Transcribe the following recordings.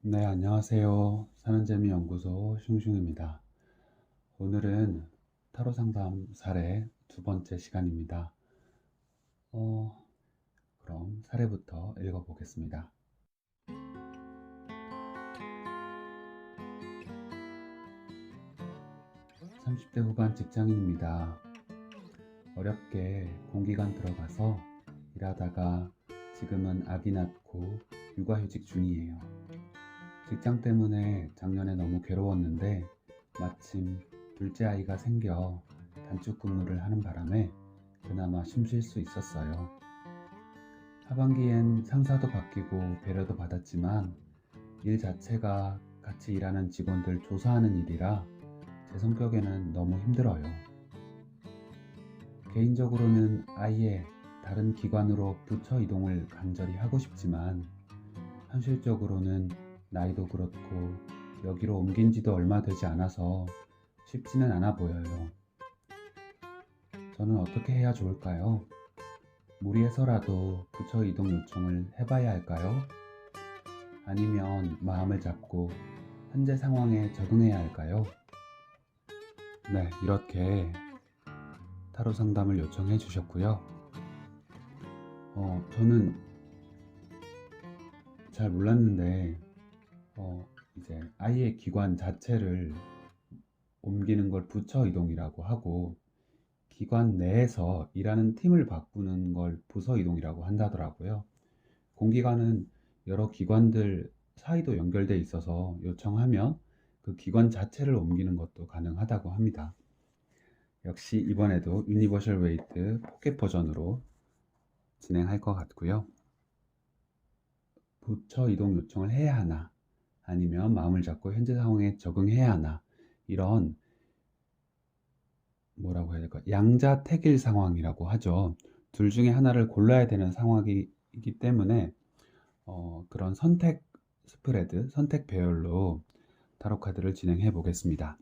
네, 안녕하세요. 사는재미 연구소 슝슝입니다. 오늘은 타로 상담 사례 두 번째 시간입니다. 그럼 사례부터 읽어보겠습니다. 30대 후반 직장인입니다. 어렵게 공기관 들어가서 일하다가 지금은 아기 낳고 육아휴직 중이에요. 직장 때문에 작년에 너무 괴로웠는데 마침 둘째 아이가 생겨 단축 근무를 하는 바람에 그나마 숨 쉴 수 있었어요. 하반기엔 상사도 바뀌고 배려도 받았지만 일 자체가 같이 일하는 직원들 조사하는 일이라 제 성격에는 너무 힘들어요. 개인적으로는 아예 다른 기관으로 부처 이동을 간절히 하고 싶지만 현실적으로는 나이도 그렇고 여기로 옮긴 지도 얼마 되지 않아서 쉽지는 않아 보여요. 저는 어떻게 해야 좋을까요? 무리해서라도 부처 이동 요청을 해봐야 할까요? 아니면 마음을 잡고 현재 상황에 적응해야 할까요? 네, 이렇게 타로 상담을 요청해 주셨고요. 저는 잘 몰랐는데 이제 아예 기관 자체를 옮기는 걸 부처 이동이라고 하고 기관 내에서 일하는 팀을 바꾸는 걸 부서 이동이라고 한다더라고요. 공기관은 여러 기관들 사이도 연결돼 있어서 요청하면 그 기관 자체를 옮기는 것도 가능하다고 합니다. 역시 이번에도 유니버셜 웨이트 포켓 버전으로 진행할 것 같고요. 부처 이동 요청을 해야 하나 아니면 마음을 잡고 현재 상황에 적응해야 하나 이런 뭐라고 해야 될까 양자택일 상황이라고 하죠. 둘 중에 하나를 골라야 되는 상황이기 때문에 그런 선택 스프레드, 선택 배열로 타로 카드를 진행해 보겠습니다.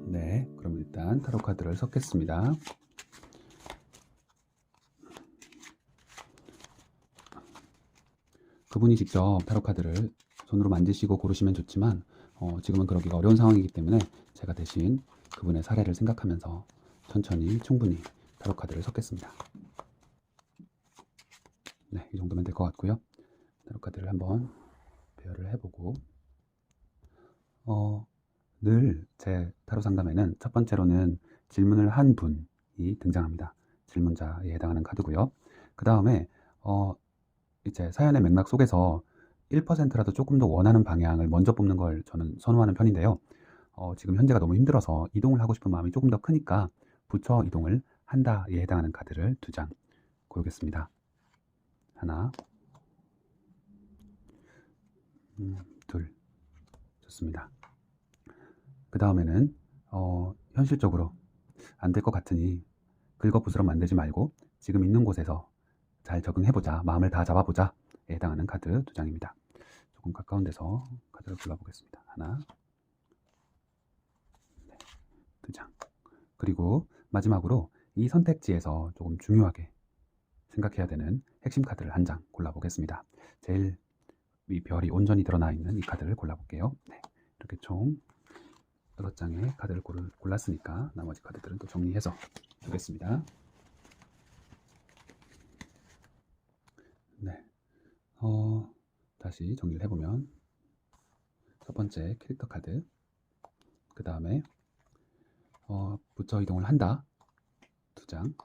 네, 그럼 일단 타로 카드를 섞겠습니다. 그분이 직접 타로 카드를 손으로 만지시고 고르시면 좋지만 지금은 그러기가 어려운 상황이기 때문에 제가 대신 그분의 사례를 생각하면서 천천히 충분히 타로 카드를 섞겠습니다. 네, 이 정도면 될 것 같고요. 타로 카드를 한번 배열을 해보고 늘 제 타로 상담에는 첫 번째로는 질문을 한 분이 등장합니다. 질문자에 해당하는 카드고요. 그 다음에 이제 사연의 맥락 속에서 1%라도 조금 더 원하는 방향을 먼저 뽑는 걸 저는 선호하는 편인데요. 지금 현재가 너무 힘들어서 이동을 하고 싶은 마음이 조금 더 크니까 부처 이동을 한다에 해당하는 카드를 2장 고르겠습니다. 하나, 둘, 좋습니다. 그 다음에는 현실적으로 안 될 것 같으니 긁어부스럼 만들지 말고 지금 있는 곳에서 잘 적응해보자, 마음을 다 잡아보자에 해당하는 카드 2장입니다. 조금 가까운 데서 카드를 골라보겠습니다. 하나, 네, 2장. 그리고 마지막으로 이 선택지에서 조금 중요하게 생각해야 되는 핵심 카드를 한 장 골라보겠습니다. 제일 이 별이 온전히 드러나 있는 이 카드를 골라볼게요. 네, 이렇게 총 6장의 카드를 골랐으니까 나머지 카드들은 또 정리해서 주겠습니다. 네, 다시 정리를 해보면 첫 번째 캐릭터 카드, 그 다음에 부처 이동을 한다 2장,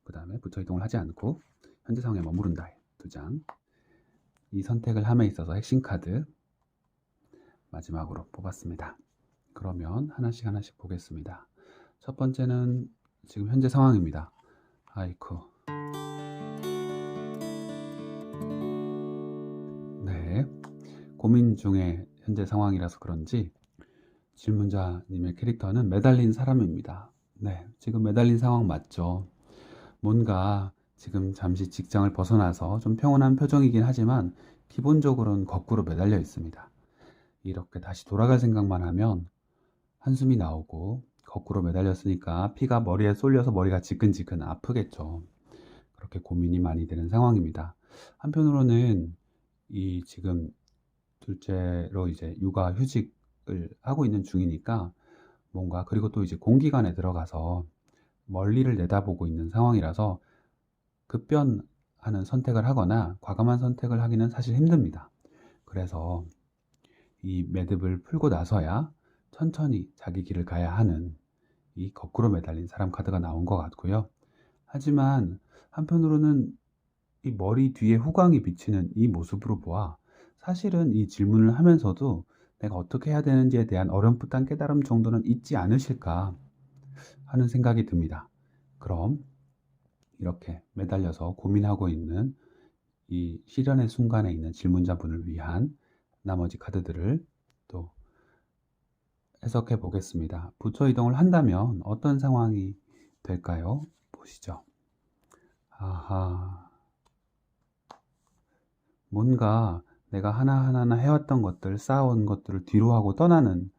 그 다음에 부처 이동을 하지 않고 현재 상황에 머무른다 2장, 이 선택을 함에 있어서 핵심 카드 마지막으로 뽑았습니다. 그러면 하나씩 보겠습니다. 첫 번째는 지금 현재 상황입니다. 아이쿠. 네, 고민 중에 현재 상황이라서 그런지 질문자님의 캐릭터는 매달린 사람입니다. 네, 지금 매달린 상황 맞죠? 뭔가 지금 잠시 직장을 벗어나서 좀 평온한 표정이긴 하지만 기본적으로는 거꾸로 매달려 있습니다. 이렇게 다시 돌아갈 생각만 하면 한숨이 나오고 거꾸로 매달렸으니까 피가 머리에 쏠려서 머리가 지끈지끈 아프겠죠. 그렇게 고민이 많이 되는 상황입니다. 한편으로는 이 지금 둘째로 이제 육아휴직을 하고 있는 중이니까 뭔가, 그리고 또 이제 공기관에 들어가서 멀리를 내다보고 있는 상황이라서 급변하는 선택을 하거나 과감한 선택을 하기는 사실 힘듭니다. 그래서 이 매듭을 풀고 나서야 천천히 자기 길을 가야 하는 이 거꾸로 매달린 사람 카드가 나온 것 같고요. 하지만 한편으로는 이 머리 뒤에 후광이 비치는 이 모습으로 보아 사실은 이 질문을 하면서도 내가 어떻게 해야 되는지에 대한 어렴풋한 깨달음 정도는 있지 않으실까 하는 생각이 듭니다. 그럼 이렇게 매달려서 고민하고 있는 이 시련의 순간에 있는 질문자분을 위한 나머지 카드들을 또 해석해 보겠습니다. 부처 이동을 한다면 어떤 상황이 될까요? 보시죠. 아하, 뭔가 내가 하나하나 해왔던 것들, 쌓아온 것들을 뒤로 하고 떠나는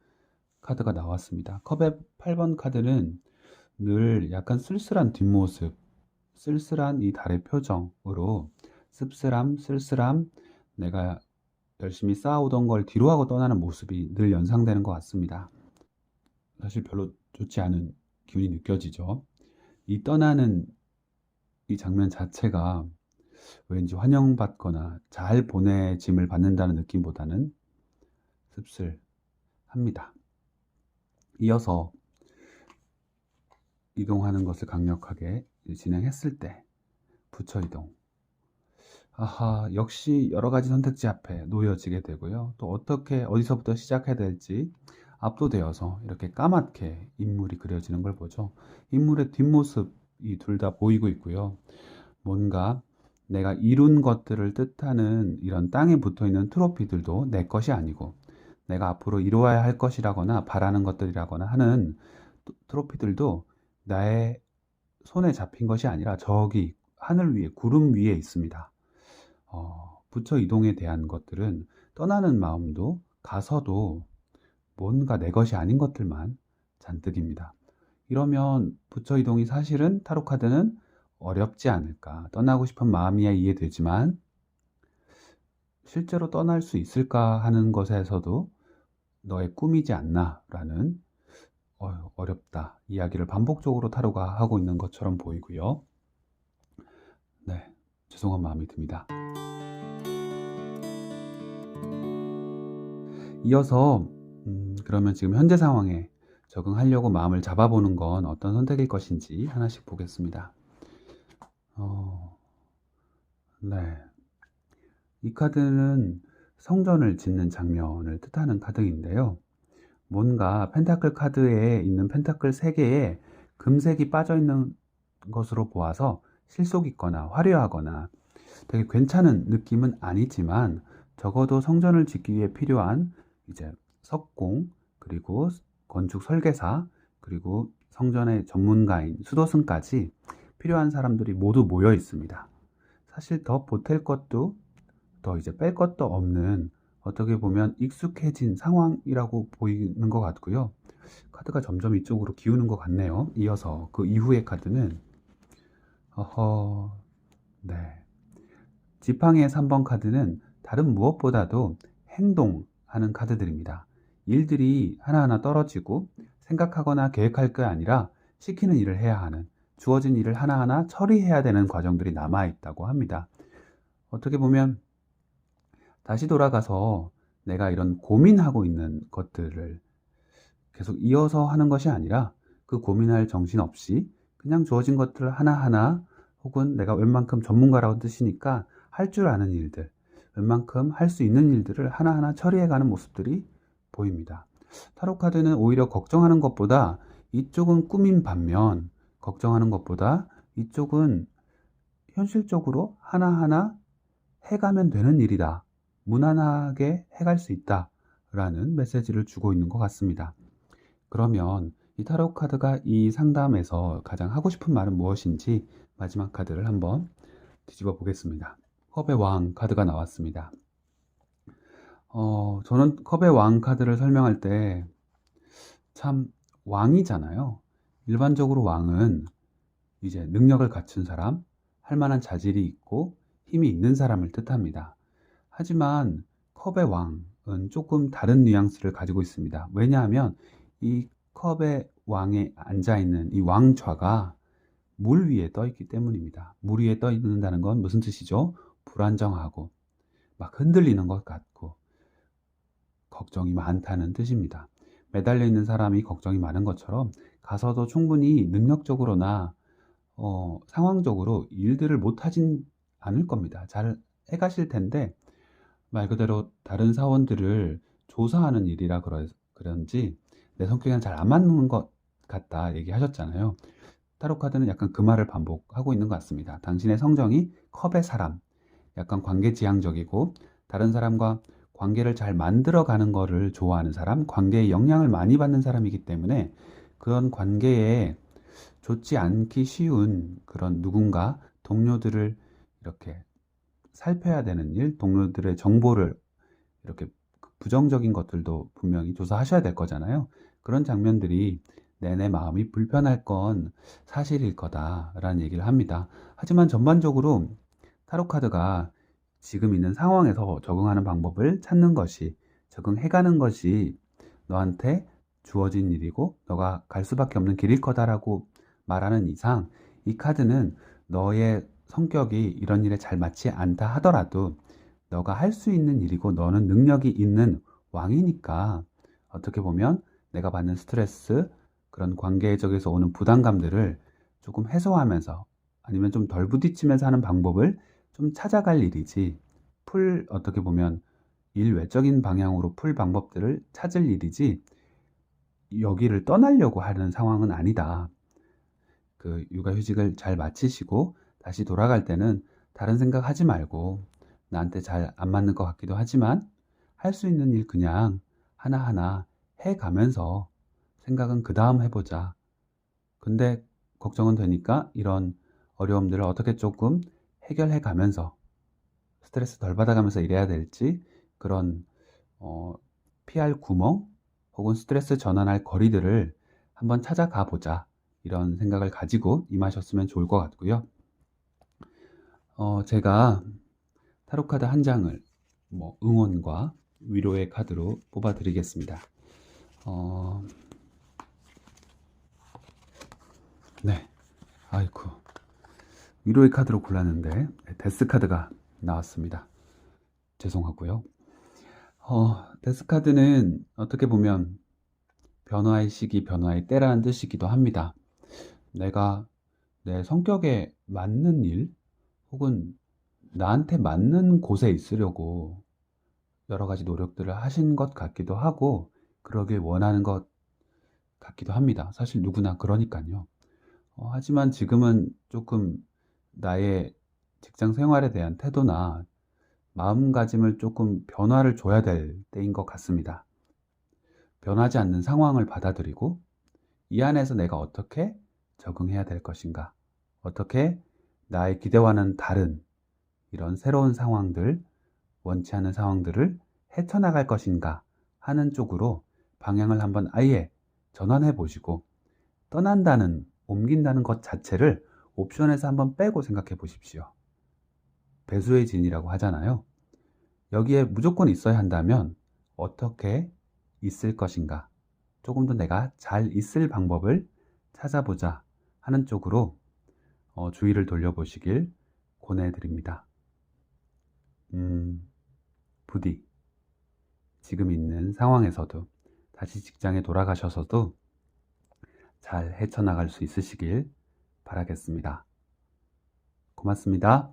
카드가 나왔습니다. 컵의 8번 카드는 늘 약간 쓸쓸한 뒷모습, 쓸쓸한 이 달의 표정으로 씁쓸함, 쓸쓸함, 내가 열심히 쌓아오던 걸 뒤로 하고 떠나는 모습이 늘 연상되는 것 같습니다. 사실 별로 좋지 않은 기운이 느껴지죠. 이 떠나는 이 장면 자체가 왠지 환영받거나 잘 보내짐을 받는다는 느낌보다는 씁쓸합니다. 이어서 이동하는 것을 강력하게 진행했을 때 부처 이동. 아하, 역시 여러 가지 선택지 앞에 놓여지게 되고요. 또 어떻게 어디서부터 시작해야 될지 압도되어서 이렇게 까맣게 인물이 그려지는 걸 보죠. 인물의 뒷모습이 둘 다 보이고 있고요. 뭔가 내가 이룬 것들을 뜻하는 이런 땅에 붙어 있는 트로피들도 내 것이 아니고 내가 앞으로 이루어야 할 것이라거나 바라는 것들이라거나 하는 트로피들도 나의 손에 잡힌 것이 아니라 저기 하늘 위에, 구름 위에 있습니다. 부처 이동에 대한 것들은 떠나는 마음도 가서도 뭔가 내 것이 아닌 것들만 잔뜩입니다. 이러면 부처 이동이 사실은 타로 카드는 어렵지 않을까. 떠나고 싶은 마음이야 이해되지만 실제로 떠날 수 있을까 하는 것에서도 너의 꿈이지 않나 라는 어렵다 이야기를 반복적으로 타로가 하고 있는 것처럼 보이고요. 네, 죄송한 마음이 듭니다. 이어서 그러면 지금 현재 상황에 적응하려고 마음을 잡아보는 건 어떤 선택일 것인지 하나씩 보겠습니다. 네, 이 카드는 성전을 짓는 장면을 뜻하는 카드인데요. 뭔가 펜타클 카드에 있는 펜타클 3개에 금색이 빠져있는 것으로 보아서 실속 있거나 화려하거나 되게 괜찮은 느낌은 아니지만 적어도 성전을 짓기 위해 필요한 이제 석공, 그리고 건축 설계사, 그리고 성전의 전문가인 수도승까지 필요한 사람들이 모두 모여 있습니다. 사실 더 보탤 것도 더 이제 뺄 것도 없는 어떻게 보면 익숙해진 상황이라고 보이는 것 같고요. 카드가 점점 이쪽으로 기우는 것 같네요. 이어서 그 이후의 카드는 네, 지팡이의 3번 카드는 다른 무엇보다도 행동하는 카드들입니다. 일들이 하나하나 떨어지고 생각하거나 계획할 게 아니라 시키는 일을 해야 하는, 주어진 일을 하나하나 처리해야 되는 과정들이 남아있다고 합니다. 어떻게 보면 다시 돌아가서 내가 이런 고민하고 있는 것들을 계속 이어서 하는 것이 아니라 그 고민할 정신 없이 그냥 주어진 것들을 하나하나, 혹은 내가 웬만큼 전문가라고 뜻이니까 할 줄 아는 일들, 웬만큼 할 수 있는 일들을 하나하나 처리해가는 모습들이 보입니다. 타로 카드는 오히려 걱정하는 것보다 이쪽은 꾸민 반면, 걱정하는 것보다 이쪽은 현실적으로 하나하나 해가면 되는 일이다, 무난하게 해갈 수 있다 라는 메시지를 주고 있는 것 같습니다. 그러면 이 타로 카드가 이 상담에서 가장 하고 싶은 말은 무엇인지 마지막 카드를 한번 뒤집어 보겠습니다. 컵의 왕 카드가 나왔습니다. 저는 컵의 왕 카드를 설명할 때 참 왕이잖아요. 일반적으로 왕은 이제 능력을 갖춘 사람, 할 만한 자질이 있고 힘이 있는 사람을 뜻합니다. 하지만 컵의 왕은 조금 다른 뉘앙스를 가지고 있습니다. 왜냐하면 이 컵의 왕에 앉아있는 이 왕좌가 물 위에 떠 있기 때문입니다. 물 위에 떠 있는다는 건 무슨 뜻이죠? 불안정하고 막 흔들리는 것 같고 걱정이 많다는 뜻입니다. 매달려 있는 사람이 걱정이 많은 것처럼 가서도 충분히 능력적으로나 상황적으로 일들을 못하진 않을 겁니다. 잘 해가실 텐데 말 그대로 다른 사원들을 조사하는 일이라 그런지 내 성격이랑 잘 안 맞는 것 같다 얘기하셨잖아요. 타로 카드는 약간 그 말을 반복하고 있는 것 같습니다. 당신의 성정이 컵의 사람, 약간 관계지향적이고 다른 사람과 관계를 잘 만들어가는 거를 좋아하는 사람, 관계에 영향을 많이 받는 사람이기 때문에 그런 관계에 좋지 않기 쉬운 그런 누군가 동료들을 이렇게 살펴야 되는 일, 동료들의 정보를 이렇게 부정적인 것들도 분명히 조사하셔야 될 거잖아요. 그런 장면들이 내내 마음이 불편할 건 사실일 거다라는 얘기를 합니다. 하지만 전반적으로 타로 카드가 지금 있는 상황에서 적응하는 방법을 찾는 것이, 적응해가는 것이 너한테 주어진 일이고 너가 갈 수밖에 없는 길일 거다라고 말하는 이상 이 카드는 너의 성격이 이런 일에 잘 맞지 않다 하더라도 너가 할 수 있는 일이고 너는 능력이 있는 왕이니까 어떻게 보면 내가 받는 스트레스, 그런 관계적에서 오는 부담감들을 조금 해소하면서 아니면 좀 덜 부딪히면서 하는 방법을 좀 찾아갈 일이지 어떻게 보면 일 외적인 방향으로 풀 방법들을 찾을 일이지 여기를 떠나려고 하는 상황은 아니다. 그 육아휴직을 잘 마치시고 다시 돌아갈 때는 다른 생각 하지 말고 나한테 잘 안 맞는 것 같기도 하지만 할 수 있는 일 그냥 하나하나 해 가면서 생각은 그 다음 해보자. 근데 걱정은 되니까 이런 어려움들을 어떻게 조금 해결해 가면서 스트레스 덜 받아가면서 일해야 될지 그런 피할 구멍 혹은 스트레스 전환할 거리들을 한번 찾아가 보자. 이런 생각을 가지고 임하셨으면 좋을 것 같고요. 제가 타로카드 한 장을 응원과 위로의 카드로 뽑아 드리겠습니다. 네. 아이고. 위로의 카드로 골랐는데 데스 카드가 나왔습니다. 죄송하고요. 데스 카드는 어떻게 보면 변화의 시기, 변화의 때라는 뜻이기도 합니다. 내가 내 성격에 맞는 일 혹은 나한테 맞는 곳에 있으려고 여러 가지 노력들을 하신 것 같기도 하고 그러길 원하는 것 같기도 합니다. 사실 누구나 그러니까요. 하지만 지금은 조금 나의 직장 생활에 대한 태도나 마음가짐을 조금 변화를 줘야 될 때인 것 같습니다. 변하지 않는 상황을 받아들이고 이 안에서 내가 어떻게 적응해야 될 것인가, 어떻게 나의 기대와는 다른 이런 새로운 상황들, 원치 않는 상황들을 헤쳐나갈 것인가 하는 쪽으로 방향을 한번 아예 전환해 보시고 옮긴다는 것 자체를 옵션에서 한번 빼고 생각해 보십시오. 배수의 진이라고 하잖아요. 여기에 무조건 있어야 한다면 어떻게 있을 것인가? 조금 더 내가 잘 있을 방법을 찾아보자 하는 쪽으로 주의를 돌려보시길 권해드립니다. 부디 지금 있는 상황에서도 다시 직장에 돌아가셔서도 잘 헤쳐나갈 수 있으시길 바라겠습니다. 고맙습니다.